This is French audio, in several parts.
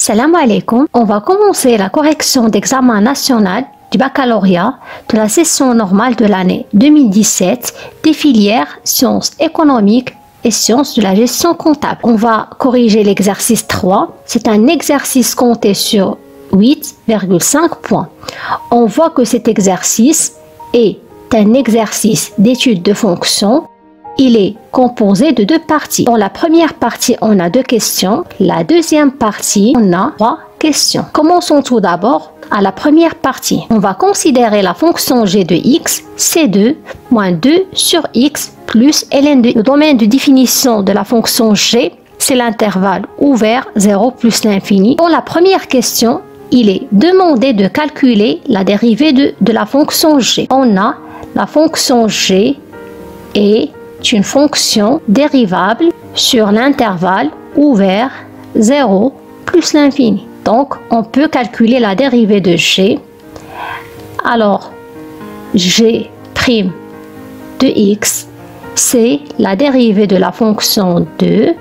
Salam alaikum. On va commencer la correction d'examen national du baccalauréat de la session normale de l'année 2017 des filières sciences économiques et sciences de la gestion comptable. On va corriger l'exercice 3. C'est un exercice compté sur 8,5 points. On voit que cet exercice est un exercice d'étude de fonction. Il est composé de deux parties. Dans la première partie, on a 2 questions. La deuxième partie, on a 3 questions. Commençons tout d'abord à la première partie. On va considérer la fonction g de x, c2 moins 2 sur x plus ln2. Le domaine de définition de la fonction g, c'est l'intervalle ouvert 0 plus l'infini. Dans la première question, il est demandé de calculer la dérivée de la fonction g. On a la fonction g est une fonction dérivable sur l'intervalle ouvert 0 plus l'infini. Donc, on peut calculer la dérivée de g. Alors, g' de x, c'est la dérivée de la fonction 2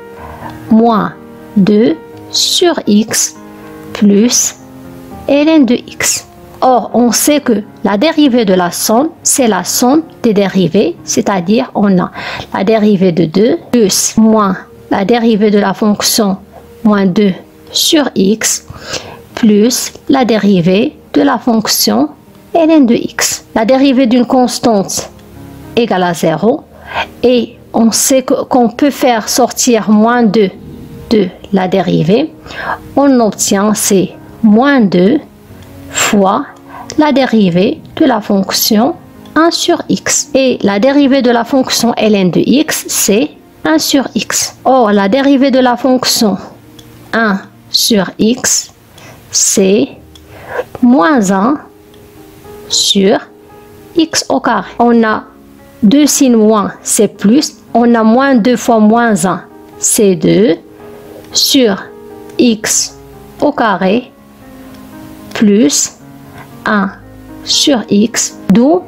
moins 2 sur x plus ln de x. Or, on sait que la dérivée de la somme, c'est la somme des dérivées, c'est-à-dire on a la dérivée de 2 plus moins la dérivée de la fonction moins 2 sur x plus la dérivée de la fonction ln de x. La dérivée d'une constante égale à 0 et on sait qu'on peut faire sortir moins 2 de la dérivée. On obtient c'est moins 2 fois la dérivée de la fonction 1 sur x. Et la dérivée de la fonction ln de x, c'est 1 sur x. Or, la dérivée de la fonction 1 sur x, c'est moins 1 sur x au carré. On a 2 signes moins, c'est plus. On a moins 2 fois moins 1, c'est 2 sur x au carré plus 1 sur x, d'où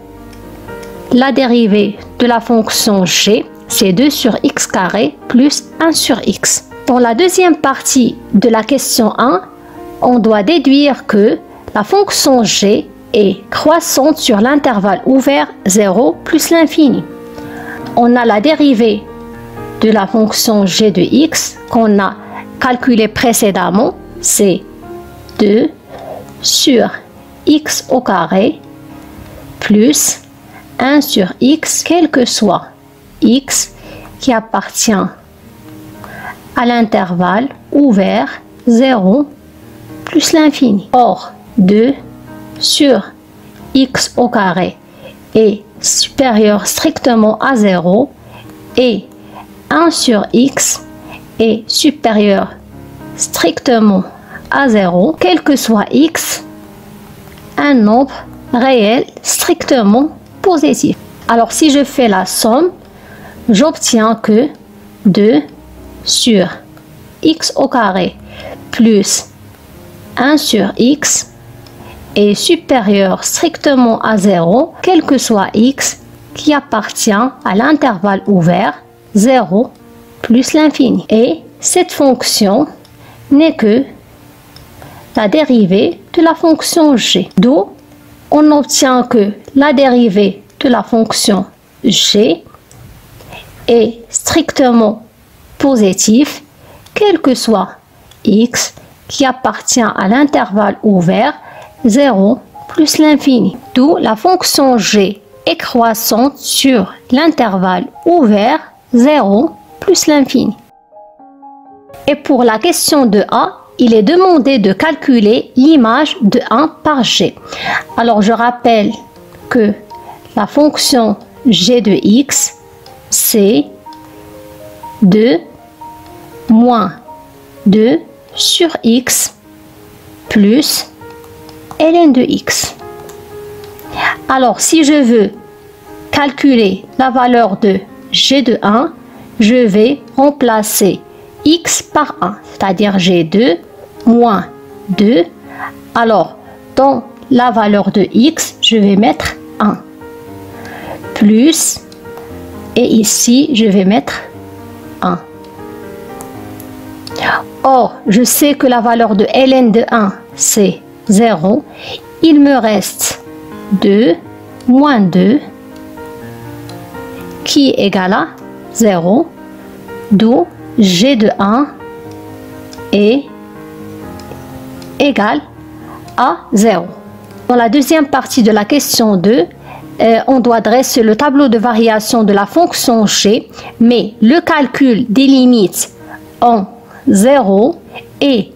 la dérivée de la fonction g, c'est 2 sur x carré plus 1 sur x. Dans la deuxième partie de la question 1, on doit déduire que la fonction g est croissante sur l'intervalle ouvert 0 plus l'infini. On a la dérivée de la fonction g de x qu'on a calculée précédemment, c'est 2 sur x au carré plus 1 sur x, quel que soit x qui appartient à l'intervalle ouvert 0 plus l'infini. Or, 2 sur x au carré est supérieur strictement à 0 et 1 sur x est supérieur strictement à 0, quel que soit x, un nombre réel strictement positif. Alors, si je fais la somme, j'obtiens que 2 sur x au carré plus 1 sur x est supérieur strictement à 0, quel que soit x qui appartient à l'intervalle ouvert 0 plus l'infini. Et cette fonction n'est que la dérivée de la fonction g. D'où on obtient que la dérivée de la fonction g est strictement positive, quel que soit x qui appartient à l'intervalle ouvert 0 plus l'infini. D'où la fonction g est croissante sur l'intervalle ouvert 0 plus l'infini. Et pour la question de A, il est demandé de calculer l'image de 1 par g. Alors, je rappelle que la fonction g de x, c'est 2 moins 2 sur x plus ln de x. Alors, si je veux calculer la valeur de g de 1, je vais remplacer x par 1, c'est-à-dire g2 moins 2. Alors, dans la valeur de x, je vais mettre 1. Plus, et ici, je vais mettre 1. Or, je sais que la valeur de ln de 1, c'est 0. Il me reste 2 moins 2 qui est égal à 0, d'où g de 1 est égal à 0. Dans la deuxième partie de la question 2, on doit dresser le tableau de variation de la fonction g, mais le calcul des limites en 0 et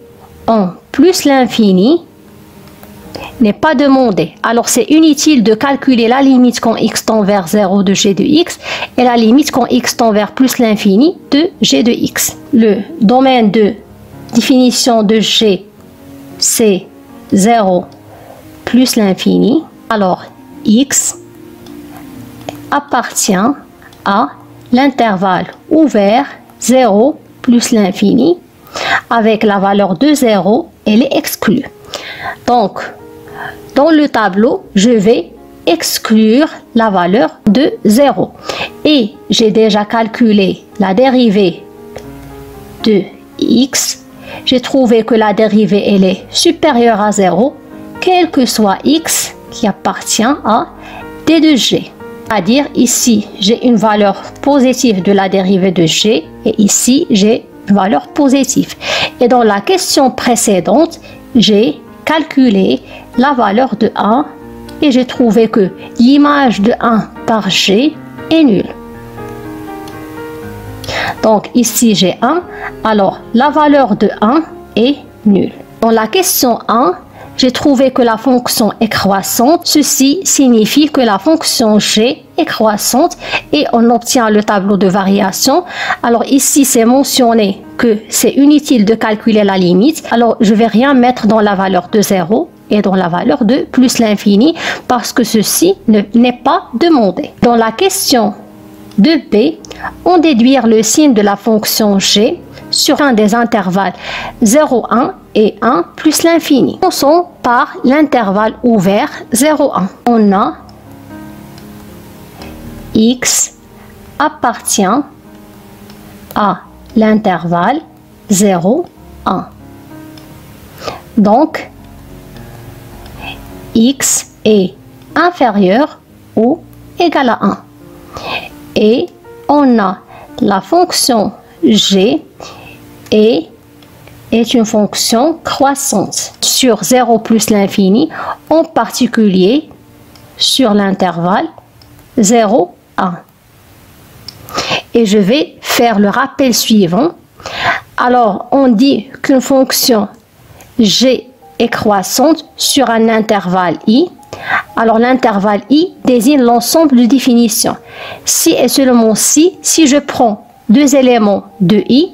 en plus l'infini n'est pas demandé. Alors c'est inutile de calculer la limite quand x tend vers 0 de g de x et la limite quand x tend vers plus l'infini de g de x. Le domaine de définition de g, c'est 0 plus l'infini. Alors x appartient à l'intervalle ouvert 0 plus l'infini. Avec la valeur de 0, elle est exclue. Donc, dans le tableau, je vais exclure la valeur de 0. Et j'ai déjà calculé la dérivée de x. J'ai trouvé que la dérivée, elle est supérieure à 0, quel que soit x qui appartient à d de g. C'est-à-dire, ici, j'ai une valeur positive de la dérivée de g et ici, j'ai une valeur positive. Et dans la question précédente, j'ai calculé la valeur de 1 et j'ai trouvé que l'image de 1 par g est nulle. Donc ici j'ai 1, alors la valeur de 1 est nulle. Dans la question 1, j'ai trouvé que la fonction est croissante. Ceci signifie que la fonction g est croissante et on obtient le tableau de variation. Alors ici c'est mentionné que c'est inutile de calculer la limite. Alors je ne vais rien mettre dans la valeur de 0 et dans la valeur de plus l'infini parce que ceci n'est pas demandé. Dans la question 2b, on déduit le signe de la fonction g sur un des intervalles 0, 1 et 1 plus l'infini. Commençons par l'intervalle ouvert 0, 1. On a x appartient à l'intervalle 0, 1. Donc, x est inférieur ou égal à 1. Et on a la fonction g est une fonction croissante sur 0 plus l'infini, en particulier sur l'intervalle 0, 1. Et je vais faire le rappel suivant. Alors, on dit qu'une fonction g est croissante sur un intervalle i. Alors, l'intervalle i désigne l'ensemble de définitions. Si et seulement si je prends deux éléments de i,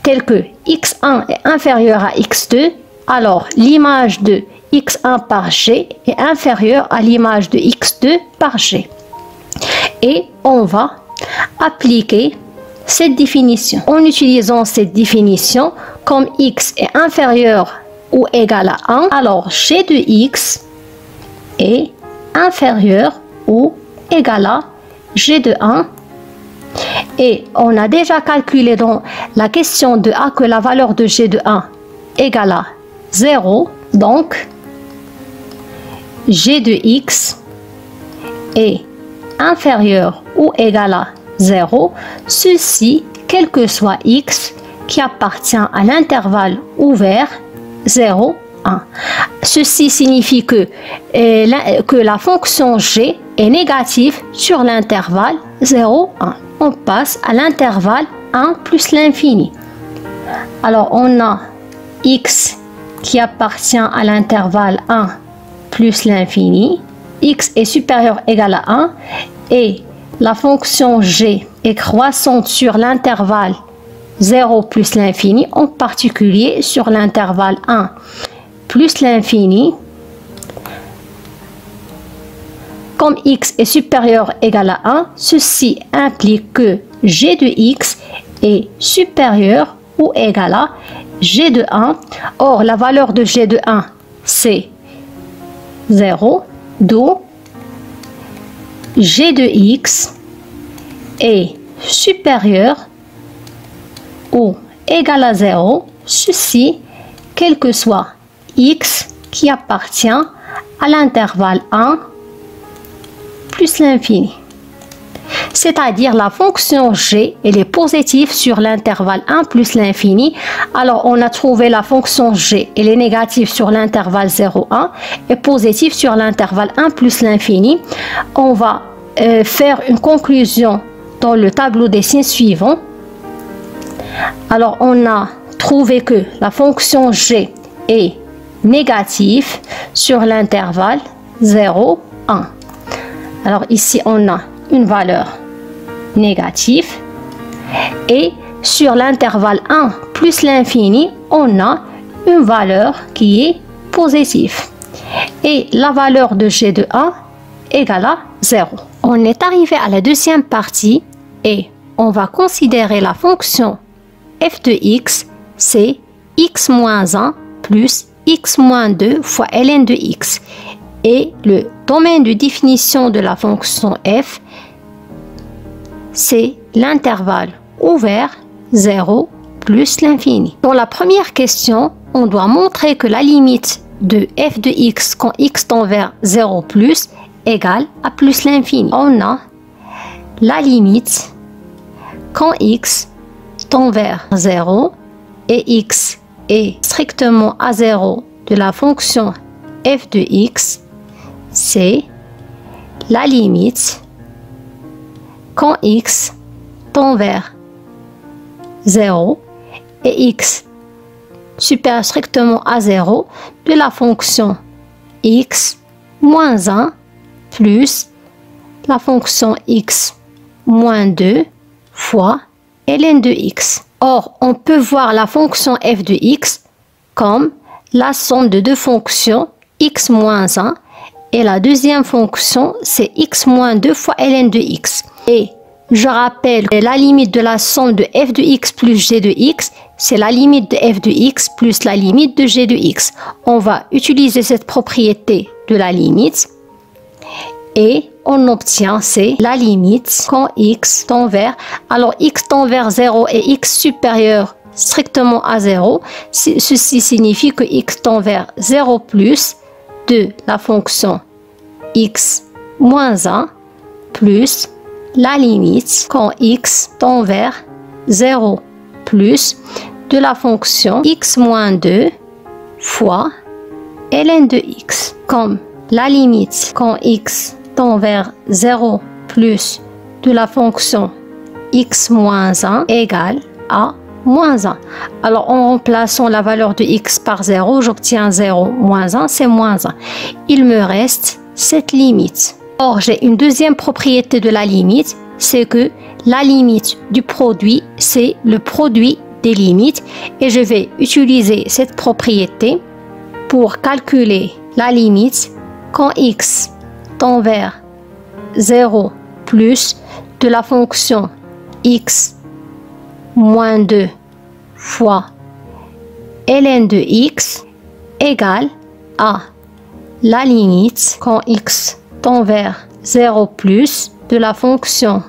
tels que x1 est inférieur à x2, alors l'image de x1 par g est inférieure à l'image de x2 par g. Et on va appliquer cette définition. En utilisant cette définition, comme x est inférieur ou égal à 1, alors g de x est inférieur ou égal à g de 1. Et on a déjà calculé dans la question de A que la valeur de g de 1 égale à 0. Donc, g de x est inférieur ou égal à 0. Ceci, quel que soit x qui appartient à l'intervalle ouvert 0, 1. Ceci signifie que la fonction g est négative sur l'intervalle 0, 1. On passe à l'intervalle 1 plus l'infini. Alors, on a x qui appartient à l'intervalle 1 plus l'infini. X est supérieur ou égal à 1 et la fonction g est croissante sur l'intervalle 0 plus l'infini, en particulier sur l'intervalle 1 plus l'infini. Comme x est supérieur ou égal à 1, ceci implique que g de x est supérieur ou égal à g de 1. Or, la valeur de g de 1, c'est 0, d'où g de x est supérieur ou égal à 0 ceci, quel que soit x qui appartient à l'intervalle 1 plus l'infini. C'est-à-dire la fonction g, elle est positive sur l'intervalle 1 plus l'infini. Alors on a trouvé la fonction g, elle est négative sur l'intervalle 0, 1 et positive sur l'intervalle 1 plus l'infini. On va faire une conclusion dans le tableau des signes suivant. Alors on a trouvé que la fonction g est négative sur l'intervalle 0, 1. Alors ici on a une valeur négative et sur l'intervalle 1 plus l'infini on a une valeur qui est positive et la valeur de g de 1 égale à 0. On est arrivé à la deuxième partie et on va considérer la fonction f de x, c'est x moins 1 plus x moins 2 fois ln de x. Et le domaine de définition de la fonction f, c'est l'intervalle ouvert 0 plus l'infini. Pour la première question, on doit montrer que la limite de f de x quand x tend vers 0 plus égale à plus l'infini. On a la limite quand x tend vers 0 et x est strictement à 0 de la fonction f de x, c'est la limite quand x tend vers 0 et x supérieur strictement à 0 de la fonction x moins 1 plus la fonction x moins 2 fois ln de x. Or, on peut voir la fonction f de x comme la somme de deux fonctions x moins 1 et la deuxième fonction c'est x moins 2 fois ln de x. Et je rappelle que la limite de la somme de f de x plus g de x, c'est la limite de f de x plus la limite de g de x. On va utiliser cette propriété de la limite et on obtient c'est la limite quand x tend vers, alors x tend vers 0 et x supérieur strictement à 0, ceci signifie que x tend vers 0 plus de la fonction x moins 1 plus la limite quand x tend vers 0 plus de la fonction x moins 2 fois ln de x, comme la limite quand x tend vers 0 plus de la fonction x moins 1 égale à moins 1. Alors en remplaçant la valeur de x par 0, j'obtiens 0 moins 1, c'est moins 1. Il me reste cette limite. Or, j'ai une deuxième propriété de la limite, c'est que la limite du produit, c'est le produit des limites. Et je vais utiliser cette propriété pour calculer la limite quand x tend vers 0 plus de la fonction x moins 2 fois ln de x égale à la limite quand x tend vers 0 plus de la fonction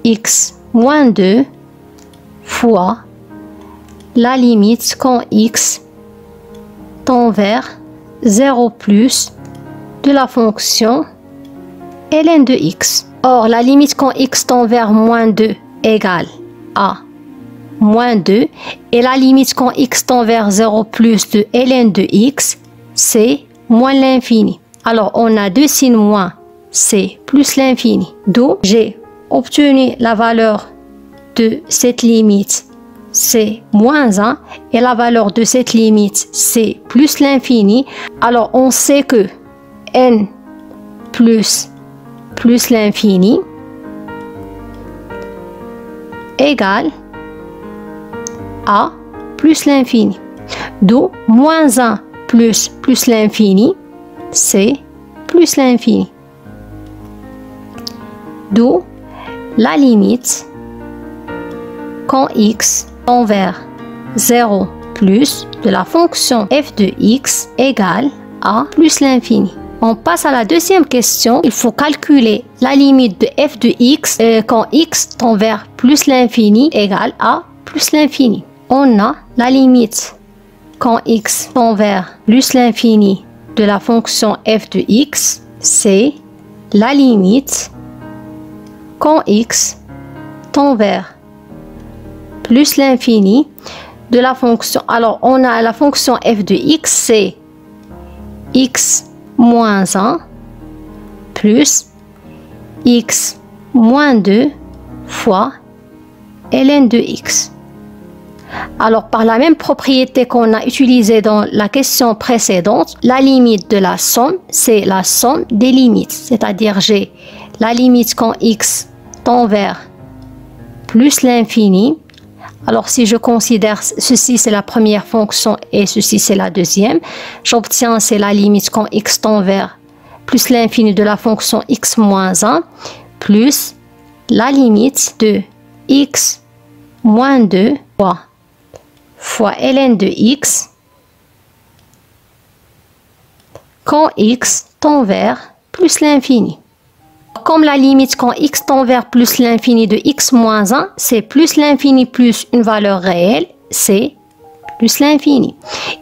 x moins 2 fois la limite quand x tend vers 0 plus de la fonction ln de x. Or, la limite quand x tend vers moins 2 égale à moins 2 et la limite quand x tend vers 0 plus de ln de x, c'est moins l'infini. Alors, on a deux signes moins, c'est plus l'infini. D'où j'ai obtenu la valeur de cette limite, c'est moins 1 et la valeur de cette limite, c'est plus l'infini. Alors, on sait que n plus l'infini égale à plus l'infini. D'où moins 1 plus l'infini, c'est plus l'infini. D'où la limite quand x tend vers 0 plus de la fonction f de x égale à plus l'infini. On passe à la deuxième question. Il faut calculer la limite de f de x quand x tend vers plus l'infini égale à plus l'infini. on a la limite quand x tend vers plus l'infini de la fonction f de x, c'est la limite quand x tend vers plus l'infini de la fonction. Alors, on a la fonction f de x, c'est x moins 1 plus x moins 2 fois ln de x. Alors, par la même propriété qu'on a utilisée dans la question précédente, la limite de la somme, c'est la somme des limites. C'est-à-dire, j'ai la limite quand x tend vers plus l'infini. Alors, si je considère ceci, c'est la première fonction et ceci, c'est la deuxième, j'obtiens, c'est la limite quand x tend vers plus l'infini de la fonction x moins 1 plus la limite de x moins 2 fois ln de x quand x tend vers plus l'infini. Comme la limite quand x tend vers plus l'infini de x moins 1, c'est plus l'infini plus une valeur réelle, c'est plus l'infini.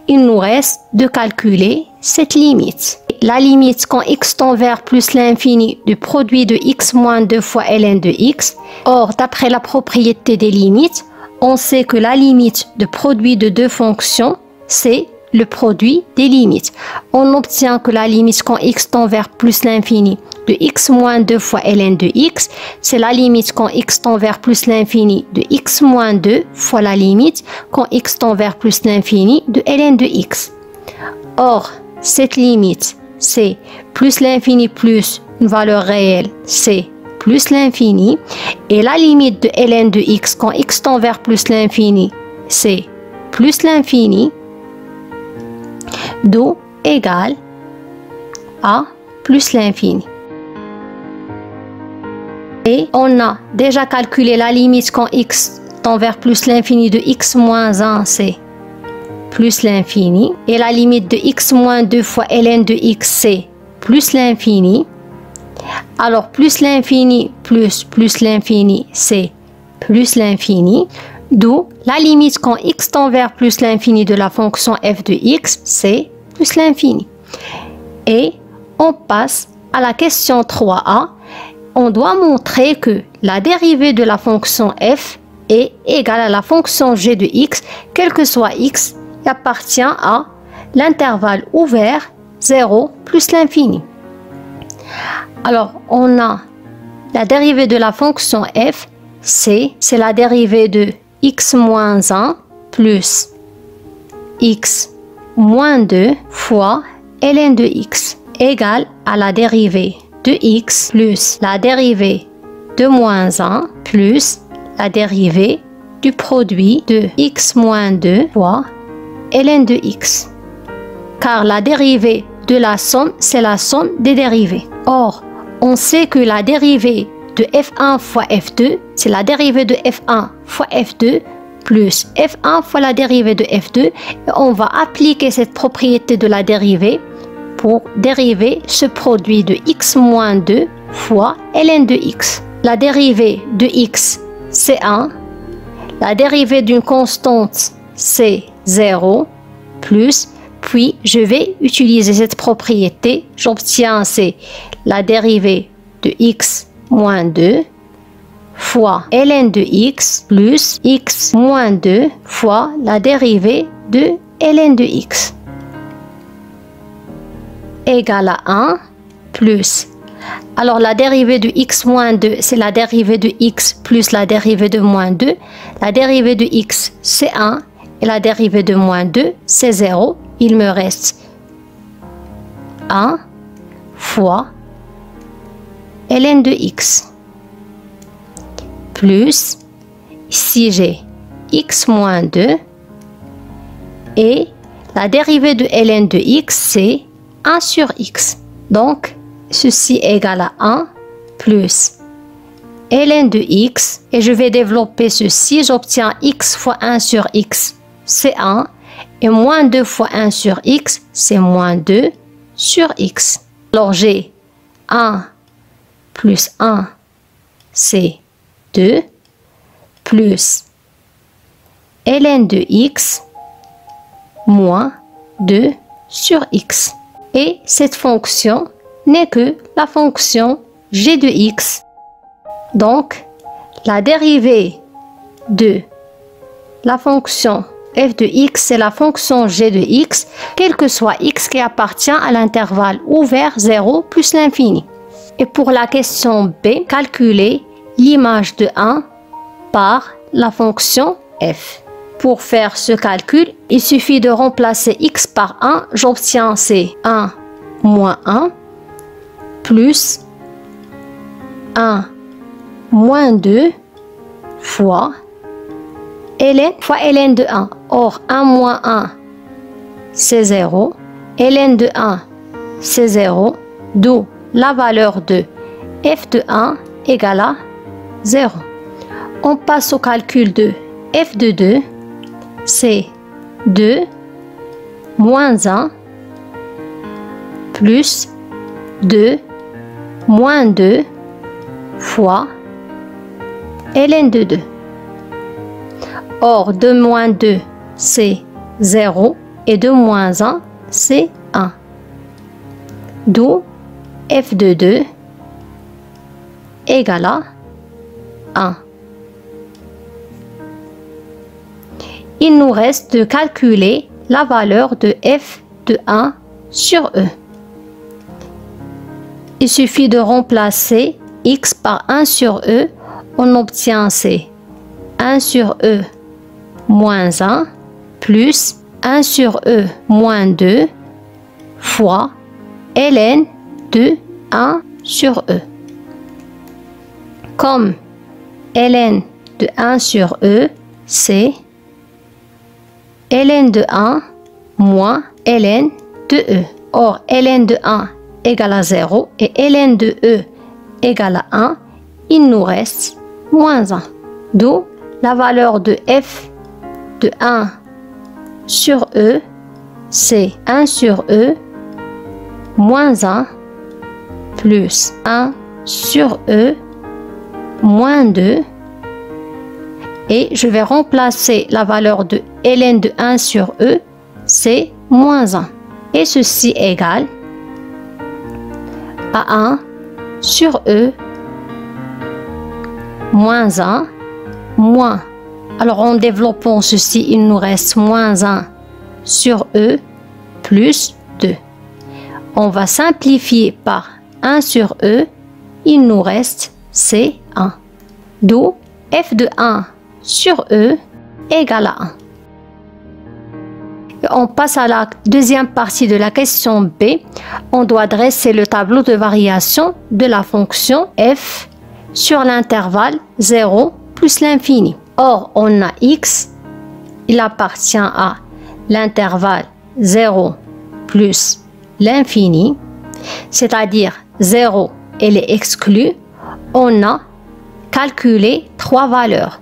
Il nous reste de calculer cette limite. La limite quand x tend vers plus l'infini du produit de x moins 2 fois ln de x. Or, d'après la propriété des limites, on sait que la limite de produit de deux fonctions, c'est le produit des limites. On obtient que la limite quand x tend vers plus l'infini de x moins 2 fois ln de x, c'est la limite quand x tend vers plus l'infini de x moins 2 fois la limite quand x tend vers plus l'infini de ln de x. Or, cette limite, c'est plus l'infini plus une valeur réelle, c'est plus l'infini. Et la limite de ln de x quand x tend vers plus l'infini, c'est plus l'infini. D'où égale à plus l'infini. Et on a déjà calculé la limite quand x tend vers plus l'infini de x moins 1, c'est plus l'infini. Et la limite de x moins 2 fois ln de x, c'est plus l'infini. Alors, plus l'infini plus l'infini, c'est plus l'infini. D'où la limite quand x tend vers plus l'infini de la fonction f de x, c'est plus l'infini. Et on passe à la question 3a. On doit montrer que la dérivée de la fonction f est égale à la fonction g de x, quel que soit x, qui appartient à l'intervalle ouvert 0 plus l'infini. Alors, on a la dérivée de la fonction f, c'est la dérivée de x moins 1 plus x moins 2 fois ln de x égale à la dérivée de x plus la dérivée de moins 1 plus la dérivée du produit de x moins 2 fois ln de x. Car la dérivée de la somme, c'est la somme des dérivées. Or, on sait que la dérivée de f1 fois f2, c'est la dérivée de f1 fois f2 plus f1 fois la dérivée de f2. Et on va appliquer cette propriété de la dérivée pour dériver ce produit de x moins 2 fois ln de x. La dérivée de x, c'est 1. La dérivée d'une constante, c'est 0 plus. Puis, je vais utiliser cette propriété. J'obtiens, c'est la dérivée de x moins 2 fois ln de x plus x moins 2 fois la dérivée de ln de x égale à 1 plus. Alors, la dérivée de x moins 2, c'est la dérivée de x plus la dérivée de moins 2. La dérivée de x, c'est 1 et la dérivée de moins 2, c'est 0. Il me reste 1 fois ln de x plus, ici j'ai x moins 2 et la dérivée de ln de x, c'est 1 sur x. Donc, ceci égale à 1 plus ln de x et je vais développer ceci. J'obtiens x fois 1 sur x, c'est 1. Et moins 2 fois 1 sur x, c'est moins 2 sur x. Alors, j'ai 1 plus 1, c'est 2, plus ln de x moins 2 sur x. Et cette fonction n'est que la fonction g de x. Donc, la dérivée de la fonction f de x, c'est la fonction g de x, quel que soit x qui appartient à l'intervalle ouvert 0 plus l'infini. Et pour la question B, calculer l'image de 1 par la fonction f. Pour faire ce calcul, il suffit de remplacer x par 1. J'obtiens c'est 1 moins 1 plus 1 moins 2 fois ln fois ln de 1. Or, 1 moins 1, c'est 0. ln de 1, c'est 0. D'où la valeur de f de 1 égale à 0. On passe au calcul de f de 2. C'est 2 moins 1 plus 2 moins 2 fois ln de 2. Or, 2 moins 2, c'est 0 et 2 moins 1, c'est 1. D'où f de 2 égale à 1. Il nous reste de calculer la valeur de f de 1 sur e. Il suffit de remplacer x par 1 sur e. On obtient c'est 1 sur e moins 1 plus 1 sur e moins 2 fois ln de 1 sur e. Comme ln de 1 sur e, c'est ln de 1 moins ln de e. Or, ln de 1 égale à 0 et ln de e égale à 1. Il nous reste moins 1. D'où la valeur de f de 1 sur e, c'est 1 sur e moins 1 plus 1 sur e moins 2. Et je vais remplacer la valeur de ln de 1 sur e, c'est moins 1. Et ceci égale à 1 sur e moins 1 moins. Alors en développant ceci, il nous reste moins 1 sur e plus 2. On va simplifier par 1 sur e, il nous reste c'est 1. D'où f de 1 sur e égale à 1. Et on passe à la deuxième partie de la question B. On doit dresser le tableau de variation de la fonction f sur l'intervalle 0 plus l'infini. Or, on a x, il appartient à l'intervalle 0 plus l'infini, c'est-à-dire 0, elle est exclue. On a calculé trois valeurs.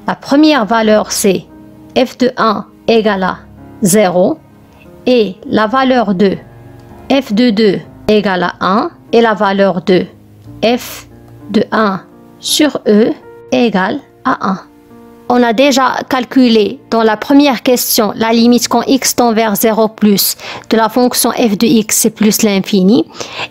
La première valeur, c'est f de 1 égale à 0 et la valeur de f de 2 égale à 1 et la valeur de f de 1 sur e égale à 1. On a déjà calculé dans la première question la limite quand x tend vers 0 plus de la fonction f de x, c'est plus l'infini.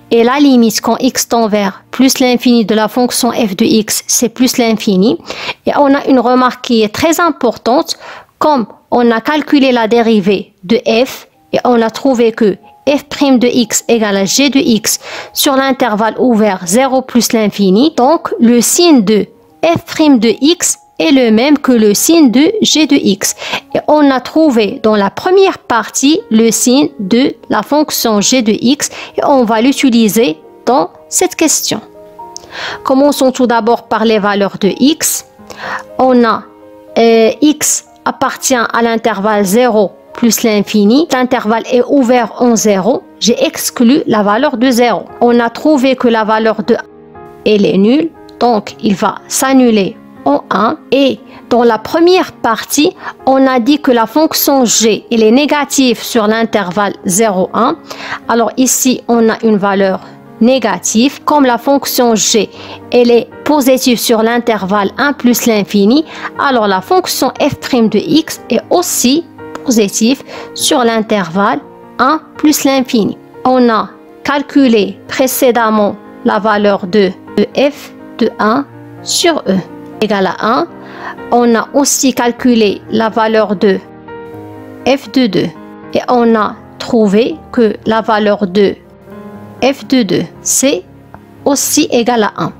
Et la limite quand x tend vers plus l'infini de la fonction f de x, c'est plus l'infini. Et on a une remarque qui est très importante. Comme on a calculé la dérivée de f et on a trouvé que f' de x égale à g de x sur l'intervalle ouvert 0 plus l'infini. Donc, le signe de f' de x est le même que le signe de g de x. Et on a trouvé dans la première partie le signe de la fonction g de x et on va l'utiliser dans cette question. Commençons tout d'abord par les valeurs de x. On a x appartient à l'intervalle 0 plus l'infini. L'intervalle est ouvert en 0. J'ai exclu la valeur de 0. On a trouvé que la valeur de 1 elle est nulle. Donc, il va s'annuler en 1. Et dans la première partie, on a dit que la fonction g elle est négative sur l'intervalle 0, 1. Alors ici, on a une valeur négative. Comme la fonction g elle est positif sur l'intervalle 1 plus l'infini, alors la fonction f' de x est aussi positive sur l'intervalle 1 plus l'infini. On a calculé précédemment la valeur de f de 1 sur e égale à 1. On a aussi calculé la valeur de f de 2 et on a trouvé que la valeur de f de 2 c'est aussi égal à 1.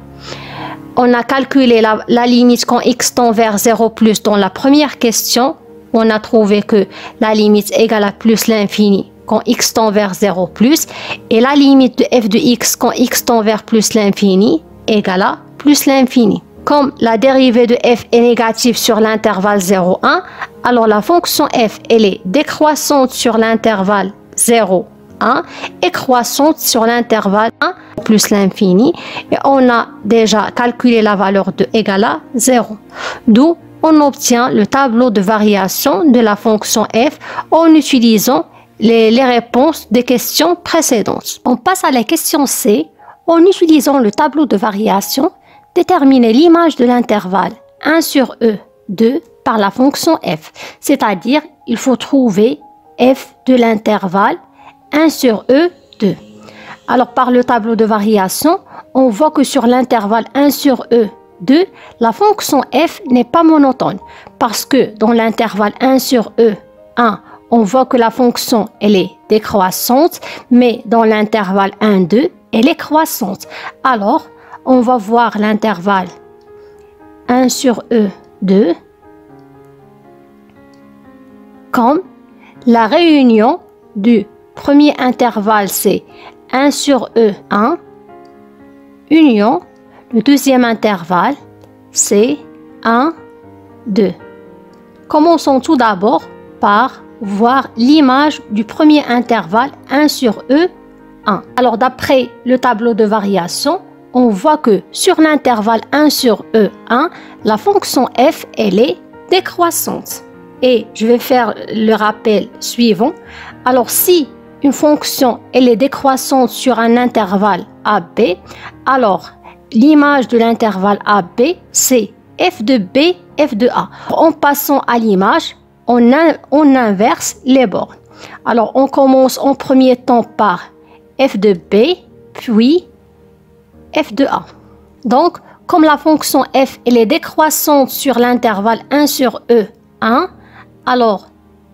On a calculé la limite quand x tend vers 0 plus dans la première question. On a trouvé que la limite égale à plus l'infini quand x tend vers 0 plus. Et la limite de f de x quand x tend vers plus l'infini égale à plus l'infini. Comme la dérivée de f est négative sur l'intervalle 0, 1, alors la fonction f elle est décroissante sur l'intervalle 0, 1 et croissante sur l'intervalle 1 plus l'infini. Et on a déjà calculé la valeur de égale à 0. D'où on obtient le tableau de variation de la fonction f en utilisant les réponses des questions précédentes. On passe à la question C. En utilisant le tableau de variation, déterminer l'image de l'intervalle 1 sur e 2 par la fonction f. C'est-à-dire, il faut trouver f de l'intervalle 1 sur e 2. Alors, par le tableau de variation, on voit que sur l'intervalle 1 sur e 2, la fonction f n'est pas monotone parce que dans l'intervalle 1 sur e 1, on voit que la fonction elle est décroissante, mais dans l'intervalle 1, 2, elle est croissante. Alors, on va voir l'intervalle 1 sur e 2 comme la réunion du premier intervalle, c'est 1 sur e 1, union, le deuxième intervalle, c'est 1, 2. Commençons tout d'abord par voir l'image du premier intervalle 1 sur e 1. Alors, d'après le tableau de variation, on voit que sur l'intervalle 1 sur e 1, la fonction f, elle est décroissante. Et je vais faire le rappel suivant. Alors, si une fonction elle est décroissante sur un intervalle AB, alors l'image de l'intervalle AB, c'est f de B, f de A. En passant à l'image, on inverse les bornes. Alors, on commence en premier temps par f de B, puis f de A. Donc, comme la fonction f elle est décroissante sur l'intervalle 1 sur e 1, alors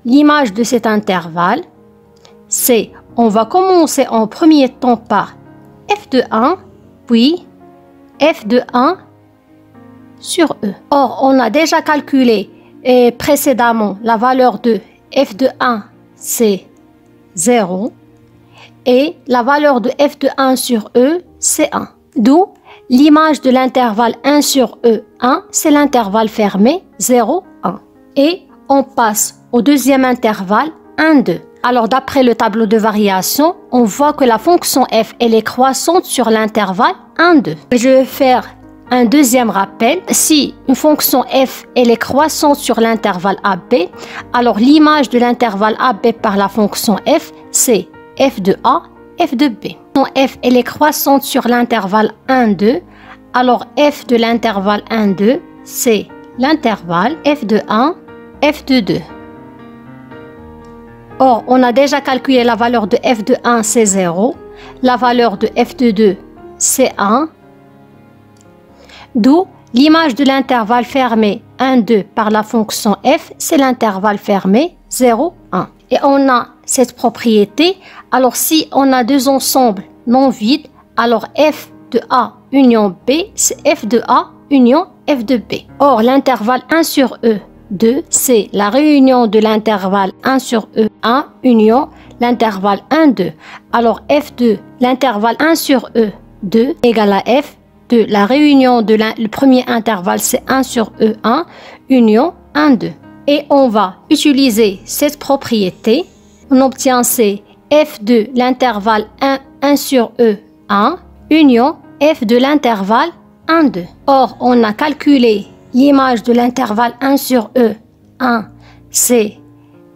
l'image de cet intervalle, c'est, on va commencer en premier temps par f de 1, puis f de 1 sur e. Or, on a déjà calculé précédemment la valeur de f de 1, c'est 0, et la valeur de f de 1 sur e, c'est 1. D'où l'image de l'intervalle 1 sur e 1, c'est l'intervalle fermé 0, 1. Et on passe au deuxième intervalle 1, 2. Alors, d'après le tableau de variation, on voit que la fonction f, elle est croissante sur l'intervalle 1, 2. Je vais faire un deuxième rappel. Si une fonction f, elle est croissante sur l'intervalle AB, alors l'image de l'intervalle AB par la fonction f, c'est f de A, f de B. F, elle est croissante sur l'intervalle 1, 2. Alors, f de l'intervalle 1, 2, c'est l'intervalle f de 1, f de 2. Or, on a déjà calculé la valeur de f de 1, c'est 0. La valeur de f de 2, c'est 1. D'où l'image de l'intervalle fermé 1, 2 par la fonction f, c'est l'intervalle fermé 0, 1. Et on a cette propriété. Alors, si on a deux ensembles non vides, alors f de A union B, c'est f de A union f de B. Or, l'intervalle 1 sur e 2, c'est la réunion de l'intervalle 1 sur e 1 union l'intervalle 1, 2. Alors, f de l'intervalle 1 sur e 2 égale à f de la réunion de le premier intervalle, c'est 1 sur e 1 union 1, 2. Et on va utiliser cette propriété. On obtient c'est f de l'intervalle 1 sur e 1 union f de l'intervalle 1, 2. Or, on a calculé l'image de l'intervalle 1 sur e 1, c'est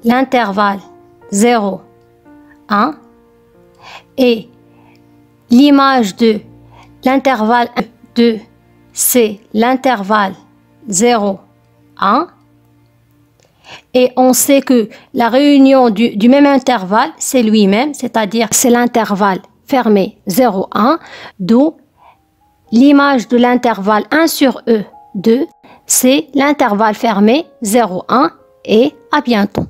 l'intervalle 0, 1. Et l'image de l'intervalle 2, c'est l'intervalle 0, 1. Et on sait que la réunion du même intervalle, c'est lui-même, c'est-à-dire c'est l'intervalle fermé 0, 1, d'où l'image de l'intervalle 1 sur E, 2, c'est l'intervalle fermé 0, 1 et à bientôt.